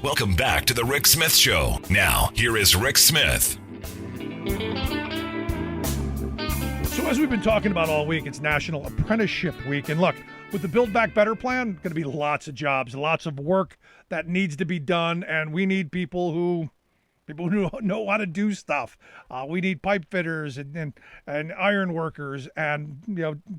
Welcome back to The Rick Smith Show. Now, here is Rick Smith. So as we've been talking about all week, it's National Apprenticeship Week. And look, with the Build Back Better plan, going to be lots of jobs, lots of work that needs to be done. And we need people who know how to do stuff. We need pipe fitters and iron workers and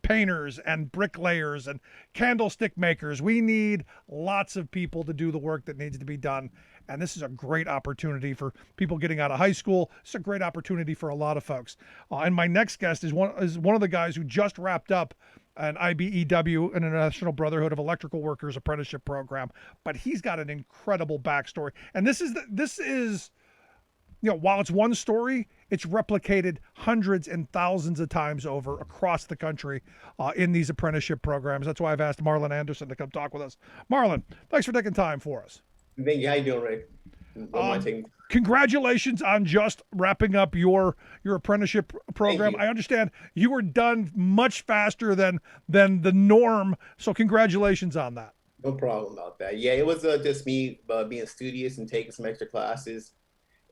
painters and bricklayers and candlestick makers. We need lots of people to do the work that needs to be done. And this is a great opportunity for people getting out of high school. It's a great opportunity for a lot of folks. And my next guest is one of the guys who just wrapped up an IBEW, International Brotherhood of Electrical Workers Apprenticeship Program. But he's got an incredible backstory. And this is while it's one story, it's replicated hundreds and thousands of times over across the country in these apprenticeship programs. That's why I've asked Marlon Anderson to come talk with us. Marlon, thanks for taking time for us. Thank you. How you doing, Rick? Congratulations on just wrapping up your apprenticeship program. I understand you were done much faster than the norm, so congratulations on that. No problem about that. Yeah, it was just me being studious and taking some extra classes.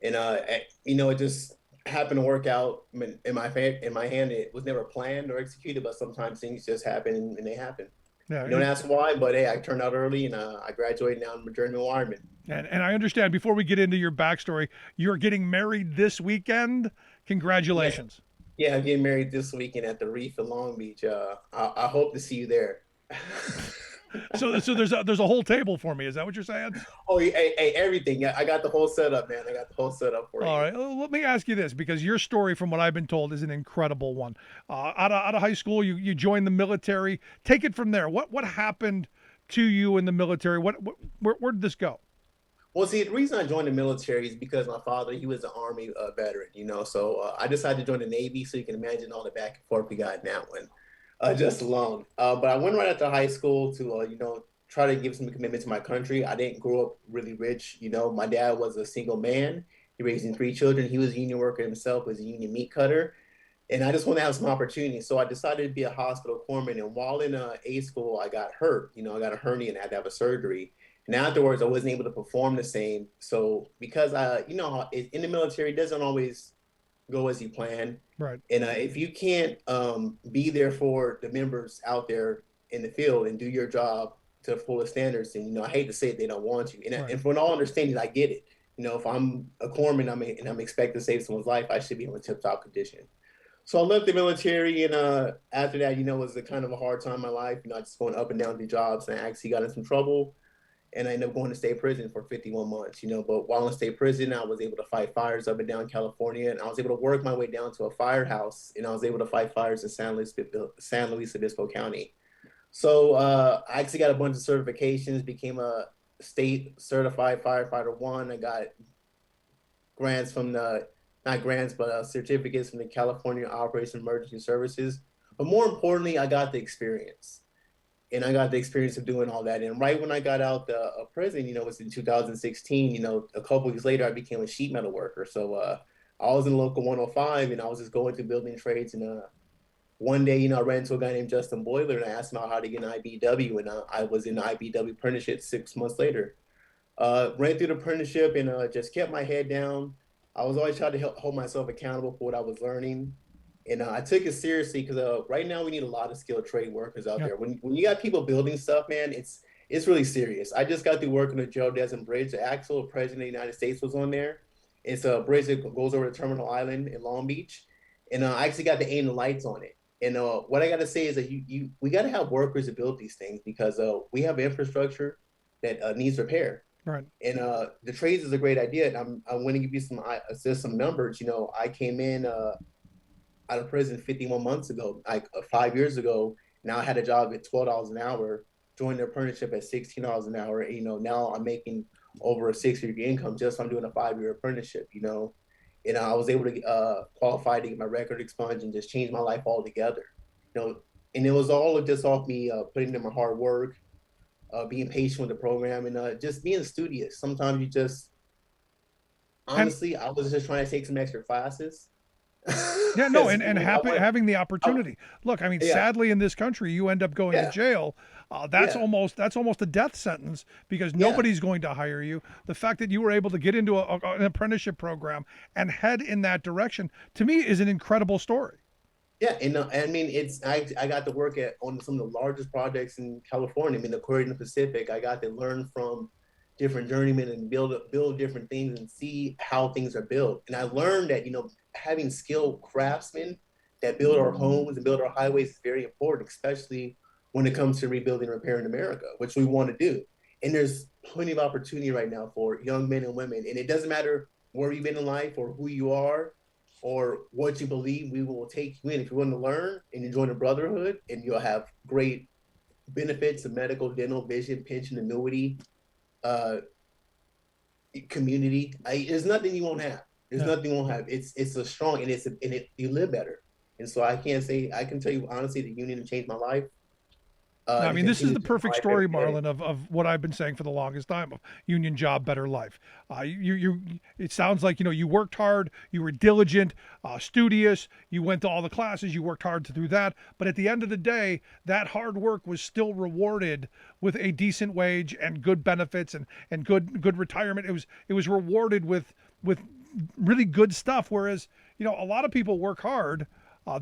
And it just happened to work out in my hand. It was never planned or executed, but sometimes things just happen and they happen. Yeah, you don't ask why, but hey, I turned out early and I graduated now in journeyman wireman. And I understand, before we get into your backstory, you're getting married this weekend. Congratulations. Yeah, I'm getting married this weekend at the Reef in Long Beach. I hope to see you there. So there's a whole table for me. Is that what you're saying? Oh, hey, everything. I got the whole setup, man. I got the whole setup for you. All right. Well, let me ask you this, because your story, from what I've been told, is an incredible one. Out of high school, you joined the military. Take it from there. What happened to you in the military? Where did this go? Well, see, the reason I joined the military is because my father, he was an Army veteran, so I decided to join the Navy, so you can imagine all the back and forth we got in that one. Just alone. But I went right after high school to, try to give some commitment to my country. I didn't grow up really rich. My dad was a single man. He raised 3 children. He was a union worker himself, was a union meat cutter. And I just wanted to have some opportunities. So I decided to be a hospital corpsman. And while in A school, I got hurt. I got a hernia and I had to have a surgery. And afterwards, I wasn't able to perform the same. So because, in the military, it doesn't always go as you plan. Right. And if you can't be there for the members out there in the field and do your job to the fullest standards, and I hate to say it, they don't want you. And from all understanding, I get it. If I'm a corpsman and I'm expected to save someone's life, I should be in a tip-top condition. So I left the military, and after that, it was a kind of a hard time in my life. I just going up and down to jobs, and I actually got in some trouble. And I ended up going to state prison for 51 months, But while in state prison, I was able to fight fires up and down California. And I was able to work my way down to a firehouse. And I was able to fight fires in San Luis Obispo County. So I actually got a bunch of certifications, became a state certified firefighter 1. I got grants from certificates from the California Operation Emergency Services. But more importantly, I got the experience. And I got the experience of doing all that. And right when I got out of prison, it was in 2016, a couple weeks later, I became a sheet metal worker. So I was in local 105 and I was just going through building trades. And one day, I ran into a guy named Justin Boiler and I asked him how to get an IBW. And I was in the IBW apprenticeship 6 months later. Ran through the apprenticeship and just kept my head down. I was always trying to hold myself accountable for what I was learning. And I took it seriously because right now we need a lot of skilled trade workers out there. When you got people building stuff, man, it's really serious. I just got through working with Joe Desmond Bridge. The actual president of the United States was on there. It's a bridge that goes over to Terminal Island in Long Beach. And I actually got to aim the lights on it. And what I got to say is that we got to have workers to build these things because we have infrastructure that needs repair. Right. And the trades is a great idea. And I want to give you some numbers. I came in out of prison 51 months ago, 5 years ago. Now I had a job at $12 an hour, joined the apprenticeship at $16 an hour. Now I'm making over a 6-figure income just from doing a 5-year apprenticeship, And I was able to qualify to get my record expunged and just change my life altogether. And it was all just off me putting in my hard work, being patient with the program, and just being studious. Sometimes you just, honestly, I was just trying to take some extra classes. Yeah, no, and I want, having the I, opportunity. Look, I mean, yeah, sadly, in this country, you end up going to yeah, jail. yeah, That's almost a death sentence because yeah. nobody's going to hire you. The fact that you were able to get into an apprenticeship program and head in that direction, to me, is an incredible story. Yeah, and I mean, I got to work at on some of the largest projects in California. I mean, the Quarry in the Pacific. I got to learn from different journeymen and build different things and see how things are built. And I learned that having skilled craftsmen that build our homes and build our highways is very important, especially when it comes to rebuilding and repairing America, which we want to do. And there's plenty of opportunity right now for young men and women. And it doesn't matter where you've been in life or who you are or what you believe, we will take you in. If you want to learn and you join a brotherhood, and you'll have great benefits of medical, dental, vision, pension, annuity, uh, community. There's nothing you won't have. There's Yeah. nothing you won't have. It's a strong and you live better. And so I can tell you honestly, the union changed my life. No, I And it mean, this is continues the to change my perfect life every story, day. Marlon, of what I've been saying for the longest time of union job, better life. It sounds like, you worked hard, you were diligent, studious, you went to all the classes, you worked hard to do that. But at the end of the day, that hard work was still rewarded with a decent wage and good benefits and good retirement. It was rewarded with really good stuff. Whereas, a lot of people work hard.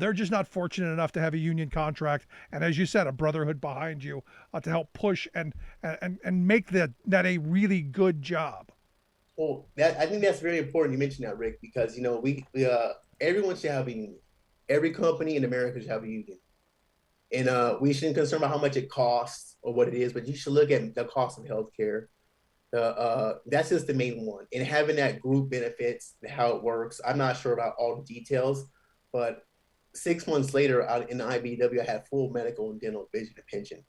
They're just not fortunate enough to have a union contract, and as you said, a brotherhood behind you to help push and make that a really good job. Well, that I think that's very important. You mentioned that, Rick, because we everyone should have a union. Every company in America should have a union. And we shouldn't concern about how much it costs or what it is, but you should look at the cost of healthcare. That's just the main one. And having that group benefits, how it works. I'm not sure about all the details, but 6 months later, out in the IBEW, I had full medical and dental, vision, and pension.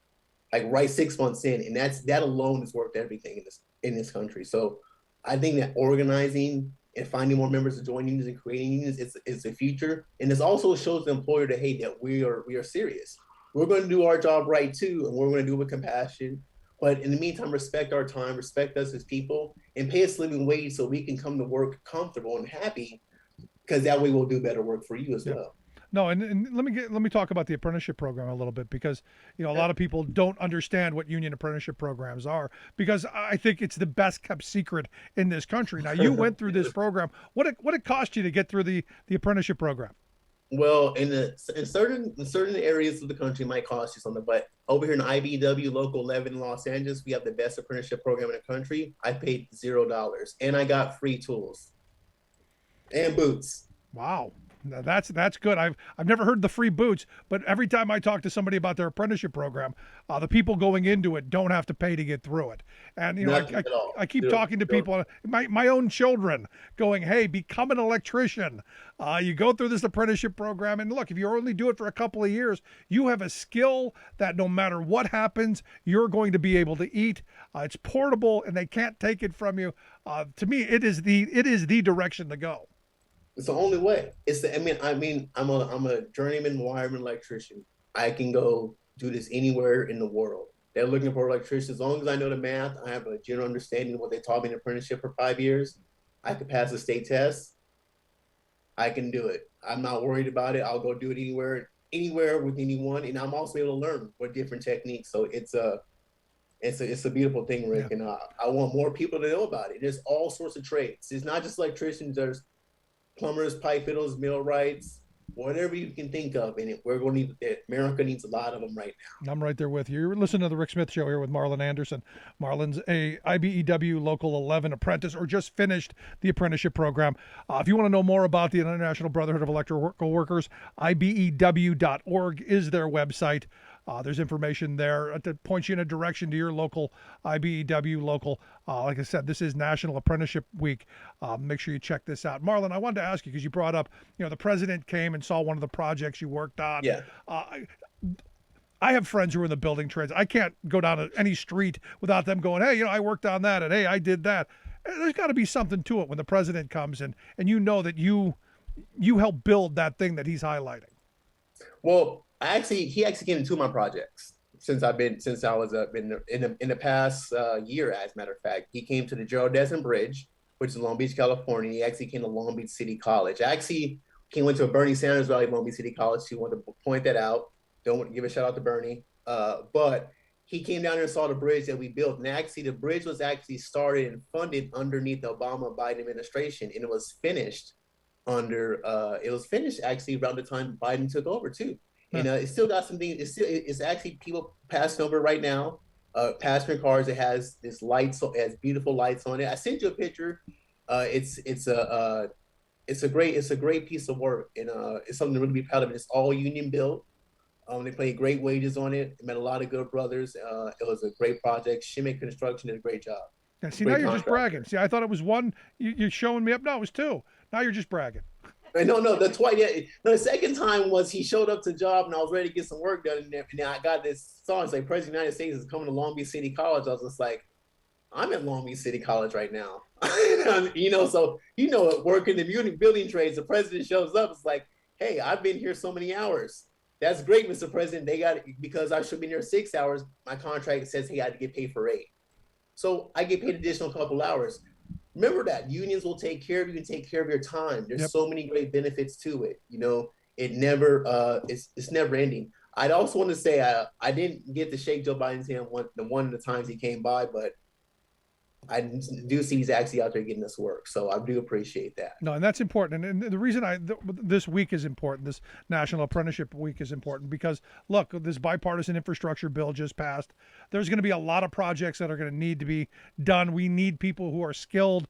Like right 6 months in, and that alone is worth everything in this country. So I think that organizing and finding more members to join unions and creating unions is the future. And this also shows the employer that hey, that we are serious. We're going to do our job right too, and we're going to do it with compassion. But in the meantime, respect our time, respect us as people, and pay us living wage so we can come to work comfortable and happy, because that way we'll do better work for you as Yeah. well. No, and let me talk about the apprenticeship program a little bit because a lot of people don't understand what union apprenticeship programs are because I think it's the best kept secret in this country. Now you went through this program. What it cost you to get through the apprenticeship program? Well, in certain areas of the country, it might cost you something, but over here in IBW Local 11 in Los Angeles, we have the best apprenticeship program in the country. I paid $0, and I got free tools and boots. Wow. Now that's good. I've never heard the free boots, but every time I talk to somebody about their apprenticeship program, the people going into it don't have to pay to get through it. And Nothing at all. I keep Zero, talking to zero. people, my own children, going, "Hey, become an electrician. You go through this apprenticeship program, and look, if you only do it for a couple of years, you have a skill that no matter what happens, you're going to be able to eat. It's portable, and they can't take it from you. To me, it is the direction to go." It's the only way. I'm a journeyman wireman electrician. I can go do this anywhere in the world. They're looking for electricians. As long as I know the math, I have a general understanding of what they taught me in apprenticeship for 5 years. I could pass the state test. I can do it. I'm not worried about it. I'll go do it anywhere with anyone, and I'm also able to learn with different techniques. So it's a beautiful thing, Yeah. Rick, and I want more people to know about it. There's all sorts of trades. It's not just electricians. There's plumbers, pipe fitters, millwrights, whatever you can think of. And we're going to need America needs a lot of them right I'm right there with you. You're listening to the Rick Smith Show here with Marlon Anderson. Marlon's a IBEW Local 11 apprentice or just finished the apprenticeship program. If you want to know more about the International Brotherhood of Electrical Workers, IBEW.org is their website. There's information there that points you in a direction to your local IBEW local. Like I said, this is National Apprenticeship Week. Make sure you check this out. Marlon, I wanted to ask you because you brought up, the president came and saw one of the projects you worked on. now. Yeah. I have friends who are in the building trades. I can't go down any street without them going, "Hey, I worked on that," and "Hey, I did that." There's got to be something to it when the president comes and you know that you help build that thing that he's highlighting. Well, he actually came to two of my projects since I was in the past year. As a matter of fact, he came to the Joe Desmond Bridge, which is in Long Beach, California. He actually came to Long Beach City College. I actually He went to a Bernie Sanders rally at Long Beach City College too. Want to point that out. Don't want to give a shout out to Bernie. But he came down there and saw the bridge that we built. And actually, the bridge was actually started and funded underneath the Obama-Biden administration, and it was finished actually around the time Biden took over too. And it still got some things. It's actually people passing over right now. Passenger cars. It has this lights. It has beautiful lights on it. I sent you a picture. It's a great piece of work, and it's something to really be proud of. It's all union built. They paid great wages on it. Met a lot of good brothers. It was a great project. Shimmick Construction did a great job. Yeah, see, now you're just bragging. See, I thought it was one. You're showing me up. No, it was two. Now you're just bragging. No, the twice. Yeah, no, the second time was he showed up to the job and I was ready to get some work done. And now I got this song. It's like President of the United States is coming to Long Beach City College. I was just like, I'm at Long Beach City College right now. So working the building trades, the president shows up. It's like, hey, I've been here so many hours. That's great, Mr. President. They got it because I should have been here 6 hours. My contract says, hey, I had to get paid for 8. So I get paid additional couple hours. Remember that unions will take care of you and take care of your time. There's so many great benefits to it. It never it's never ending. I'd also want to say I didn't get to shake Joe Biden's hand one of the times he came by, but I do see he's actually out there getting us work. So I do appreciate that. No, and that's important. And the reason this week is important, this National Apprenticeship Week is important because, look, this bipartisan infrastructure bill just passed. There's going to be a lot of projects that are going to need to be done. We need people who are skilled.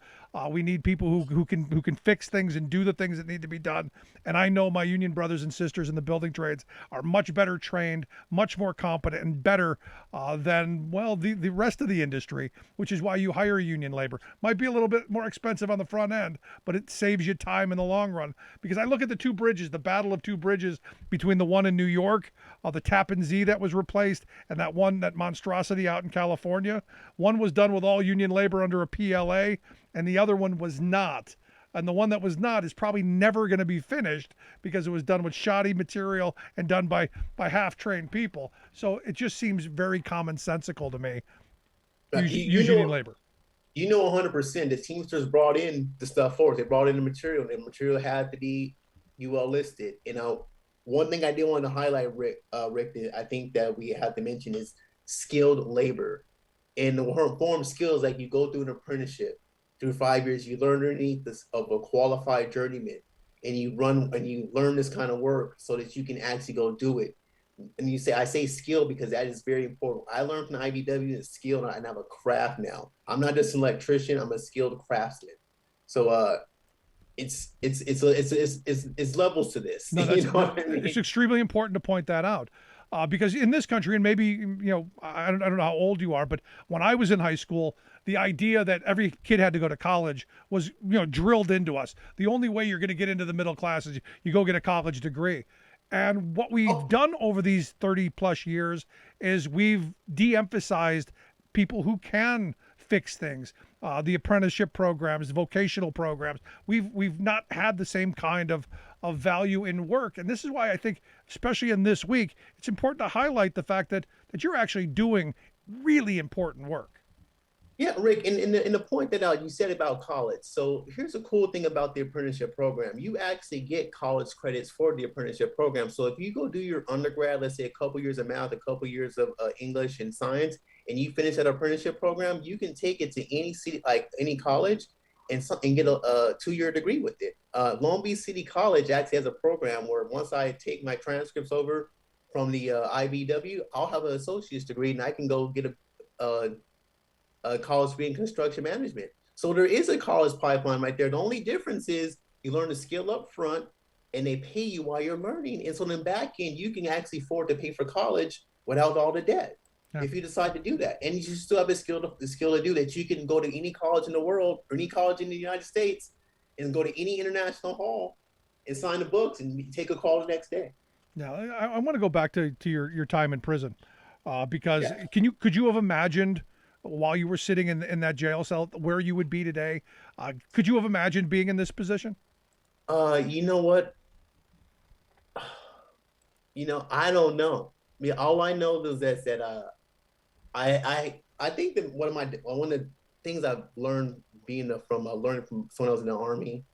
We need people who can fix things and do the things that need to be done. And I know my union brothers and sisters in the building trades are much better trained, much more competent, and better than, well, the rest of the industry, which is why you hire union labor. Might be a little bit more expensive on the front end, but it saves you time in the long run. Because I look at the two bridges, the battle of two bridges between the one in New York, the Tappan Zee that was replaced, and that monstrosity out in California. One was done with all union labor under a PLA, and the other one was not. And the one that was not is probably never going to be finished because it was done with shoddy material and done by half-trained people. So it just seems very commonsensical to me. Use union labor. 100%. The Teamsters brought in the stuff for us. They brought in the material, and the material had to be UL listed. One thing I did want to highlight, Rick, that I think that we have to mention is skilled labor. And the form skills, like you go through an apprenticeship. Through 5 years, you learn underneath of a qualified journeyman, and you learn this kind of work so that you can actually go do it. And I say skill because that is very important. I learned from the IBW and skill, and I have a craft now. I'm not just an electrician; I'm a skilled craftsman. So it's levels to this. No, it's extremely important to point that out. Because in this country, and maybe, I don't know how old you are, but when I was in high school, the idea that every kid had to go to college was, drilled into us. The only way you're going to get into the middle class is you go get a college degree. And what we've done over these 30 plus years is we've de-emphasized people who can fix things. The apprenticeship programs, the vocational programs, we've not had the same kind of value in work. And this is why I think, especially in this week, it's important to highlight the fact that you're actually doing really important work. Yeah, Rick, and the point that you said about college. So here's a cool thing about the apprenticeship program. You actually get college credits for the apprenticeship program. So if you go do your undergrad, let's say a couple years of math, a couple years of English and science, and you finish that apprenticeship program, you can take it to any city, like any college, and get a 2-year degree with it. Long Beach City College actually has a program where once I take my transcripts over from the IBW, I'll have an associate's degree and I can go get a college degree in construction management. So there is a college pipeline right there. The only difference is you learn the skill up front and they pay you while you're learning. And so in the back end, you can actually afford to pay for college without all the debt. Yeah. If you decide to do that, and you still have the skill to do that, you can go to any college in the world or any college in the United States and go to any international hall and sign the books and take a call the next day. Now, I want to go back to your time in prison because could you have imagined while you were sitting in that jail cell where you would be today? Could you have imagined being in this position? You know what? I don't know. I mean, all I know is that I think that one of the things I've learned learning from someone else in the Army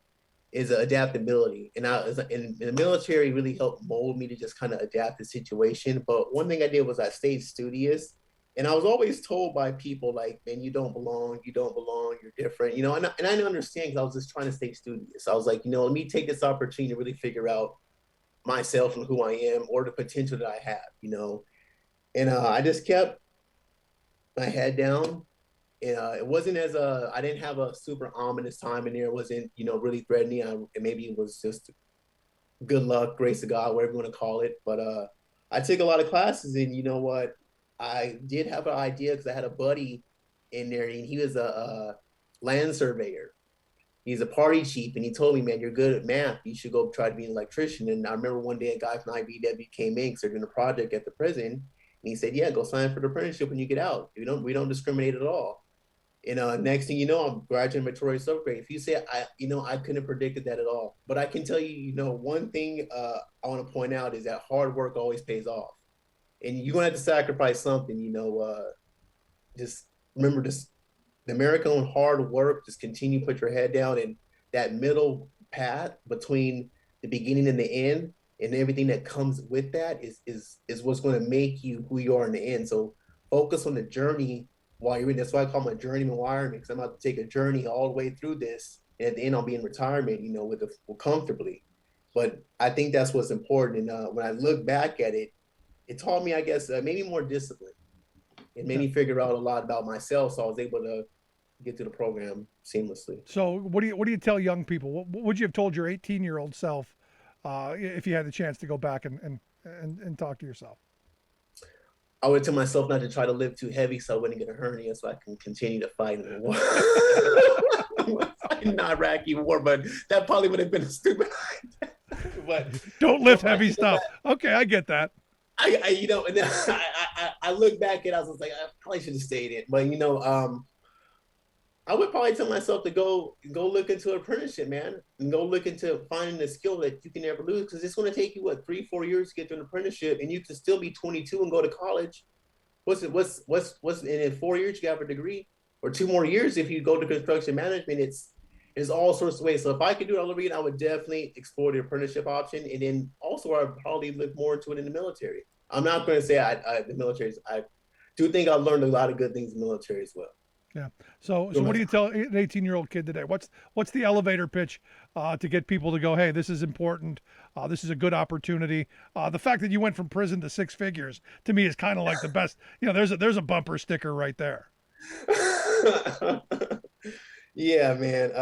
is adaptability. And in the military really helped mold me to just kind of adapt the situation. But one thing I did was I stayed studious. And I was always told by people like, man, you don't belong, you're different, and I didn't understand because I was just trying to stay studious. I was like, let me take this opportunity to really figure out myself and who I am or the potential that I have. And I just kept my head down. And it wasn't I didn't have a super ominous time in there. It wasn't, really threatening. Maybe it was just good luck, grace of God, whatever you want to call it. But I took a lot of classes, and you know what? I did have an idea because I had a buddy in there, and he was a land surveyor. He's a party chief, and he told me, man, you're good at math. You should go try to be an electrician. And I remember one day a guy from IBW came in because they're doing a project at the prison. And he said, yeah, go sign for the apprenticeship when you get out. We don't discriminate at all. And next thing you know, I'm graduating meritorious upgrade. If you say, I couldn't have predicted that at all. But I can tell you, one thing I want to point out is that hard work always pays off. And you're going to have to sacrifice something, just remember this, the American hard work, just continue, put your head down, and that middle path between the beginning and the end and everything that comes with that is what's going to make you who you are in the end. So focus on the journey while you're in. That's why I call my journeyman wiring, because I'm about to take a journey all the way through this. And at the end, I'll be in retirement, comfortably. But I think that's what's important. And when I look back at it, it taught me, I guess, maybe more discipline. It made me figure out a lot about myself, so I was able to get to the program seamlessly. So what do you tell young people? What would you have told your 18-year-old self if you had the chance to go back and talk to yourself? I would tell myself not to try to live too heavy so I wouldn't get a hernia, so I can continue to fight in the war. Fighting the Iraqi war, but that probably would have been a stupid idea. But don't lift heavy stuff. Okay, I get that. And then I look back and I was like, I probably should have stayed in. But I would probably tell myself to go look into an apprenticeship, man, and go look into finding a skill that you can never lose, because it's going to take you 3-4 years to get to an apprenticeship, and you can still be 22 and go to college. And in 4 years you have a degree, or 2 more years if you go to construction management. It's all sorts of ways. So if I could do it all over again, I would definitely explore the apprenticeship option, and then also I'd probably look more into it in the military. I'm not going to say the military. I do think I learned a lot of good things in the military as well. Yeah. So what do you tell an 18-year-old kid today? What's the elevator pitch to get people to go, hey, this is important. This is a good opportunity. The fact that you went from prison to 6 figures to me is kind of like the best. There's a bumper sticker right there. Yeah, man.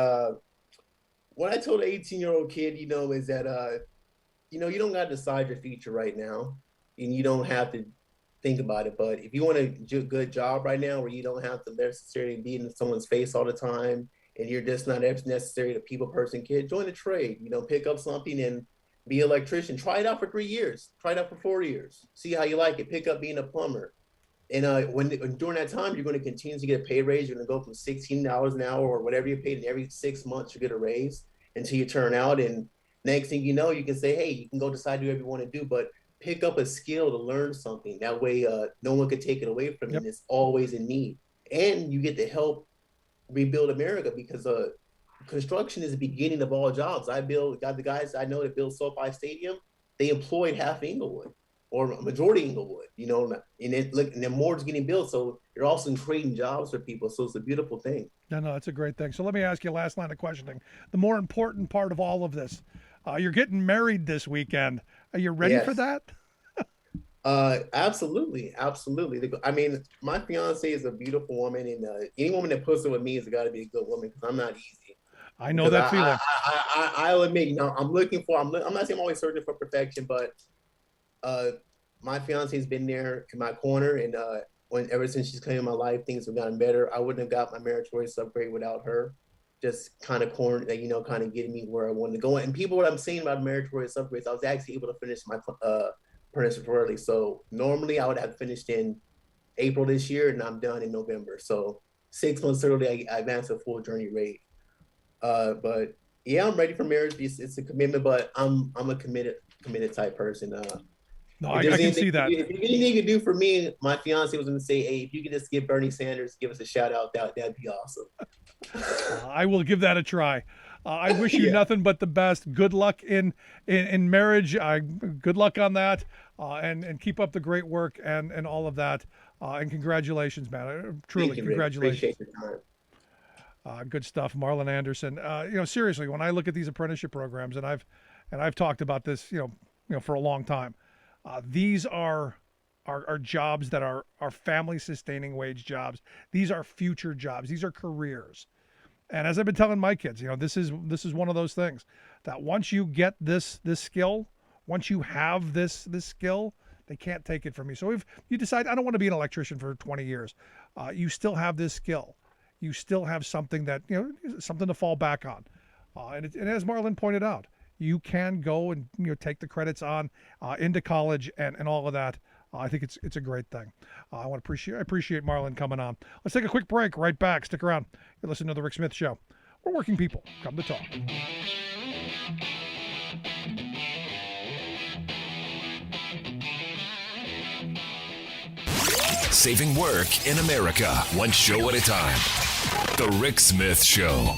What I told an 18-year-old kid, is that you don't got to decide your future right now, and you don't have to think about it. But if you want to do a good job right now, where you don't have to necessarily be in someone's face all the time, and you're just not necessarily a people person kid, join a trade. Pick up something and be an electrician. Try it out for 3 years. Try it out for 4 years. See how you like it. Pick up being a plumber. And during that time, you're going to continue to get a pay raise. You're going to go from $16 an hour or whatever you're paid, and every 6 months you get a raise until you turn out. And next thing you know, you can say, hey, you can go decide whatever you want to do, but pick up a skill to learn something. That way, no one could take it away from you. And it's always in need. And you get to help rebuild America, because construction is the beginning of all jobs. Got the guys I know that build SoFi Stadium. They employed half Inglewood, or a majority Inglewood, and then more is getting built. So you're also creating jobs for people. So it's a beautiful thing. No, it's a great thing. So let me ask you a last line of questioning. The more important part of all of this, you're getting married this weekend. Are you ready for that? Absolutely. I mean, my fiance is a beautiful woman, and any woman that puts up with me has got to be a good woman, because I'm not easy. I know that feeling. I'll admit, I'm not saying I'm always searching for perfection, but my fiance has been there in my corner, and ever since she's come in my life, things have gotten better. I wouldn't have got my meritorious upgrade without her. Just kind of kind of getting me where I wanted to go. And what I'm saying about meritorious upgrades, I was actually able to finish my apprenticeship early. So normally I would have finished in April this year, and I'm done in November. So 6 months early, I advanced a full journey rate. But yeah, I'm ready for marriage. It's a commitment, but I'm a committed type person. No, I can see that. If anything you could do for me, my fiance was going to say, hey, if you could just give Bernie Sanders, give us a shout out, that'd be awesome. I will give that a try. I wish you nothing but the best. Good luck in marriage. Good luck on that, and keep up the great work and all of that. And congratulations, man. Truly, congratulations. Appreciate your time. Good stuff, Marlon Anderson. Seriously, when I look at these apprenticeship programs, and I've talked about this, for a long time. These are jobs that are family sustaining wage jobs. These are future jobs. These are careers. And as I've been telling my kids, this is one of those things that once you get this skill, once you have this skill, they can't take it from you. So if you decide, I don't want to be an electrician for 20 years, you still have this skill. You still have something that, something to fall back on. And as Marlon pointed out, you can go and take the credits on into college and all of that. I think it's a great thing. I appreciate Marlon coming on. Let's take a quick break. Right back. Stick around. You're listening to the Rick Smith Show. We're working people. Come to talk. Saving work in America, one show at a time. The Rick Smith Show.